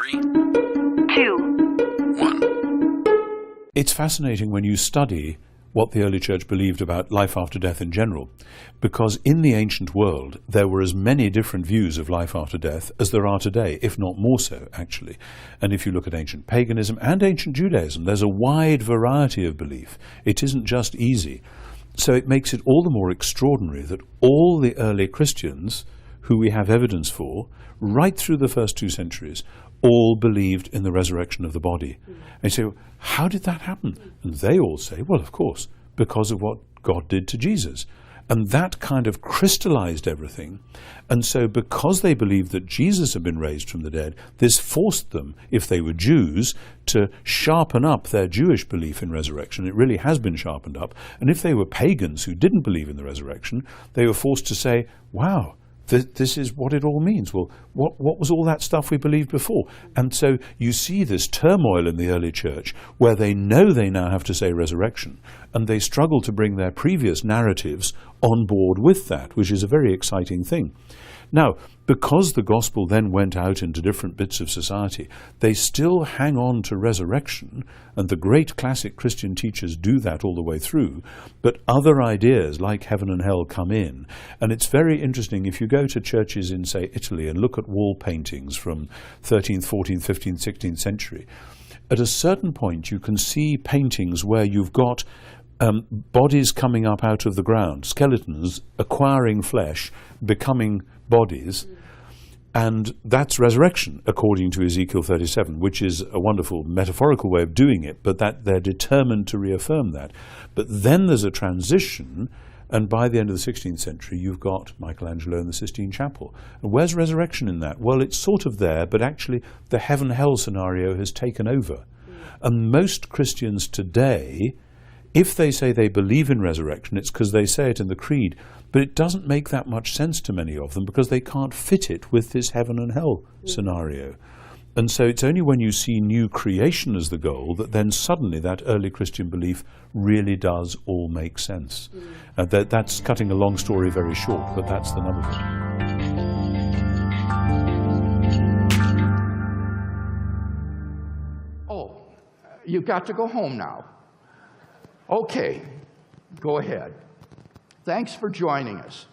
3, 2, 1. It's fascinating when you study what the early church believed about life after death in general, because in the ancient world there were as many different views of life after death as there are today, if not more so, actually. And if you look at ancient paganism and ancient Judaism, there's a wide variety of belief. It isn't just easy. So it makes it all the more extraordinary that all the early Christians, who we have evidence for, right through the first 2 centuries, all believed in the resurrection of the body. And you say, well, how did that happen? And they all say, well, of course, because of what God did to Jesus. And that kind of crystallized everything. And so because they believed that Jesus had been raised from the dead, this forced them, if they were Jews, to sharpen up their Jewish belief in resurrection. It really has been sharpened up. And if they were pagans who didn't believe in the resurrection, they were forced to say, wow, this is what it all means. Well, what was all that stuff we believed before? And so you see this turmoil in the early church where they know they now have to say resurrection, and they struggle to bring their previous narratives on board with that, which is a very exciting thing. Now, because the gospel then went out into different bits of society, they still hang on to resurrection, and the great classic Christian teachers do that all the way through, but other ideas like heaven and hell come in. And it's very interesting if you go to churches in, say, Italy and look at wall paintings from 13th, 14th, 15th, 16th century, at a certain point you can see paintings where you've got bodies coming up out of the ground, skeletons acquiring flesh, becoming bodies, and that's resurrection according to Ezekiel 37, which is a wonderful metaphorical way of doing it, but that they're determined to reaffirm that. But then there's a transition, and by the end of the 16th century you've got Michelangelo in the Sistine Chapel. And where's resurrection in that? Well, it's sort of there, but actually the heaven-hell scenario has taken over. And most Christians today, if they say they believe in resurrection, it's because they say it in the creed, but it doesn't make that much sense to many of them because they can't fit it with this heaven and hell scenario. And so it's only when you see new creation as the goal that then suddenly that early Christian belief really does all make sense. That's cutting a long story very short, but that's the nub of it. Oh, you've got to go home now. Okay, go ahead. Thanks for joining us.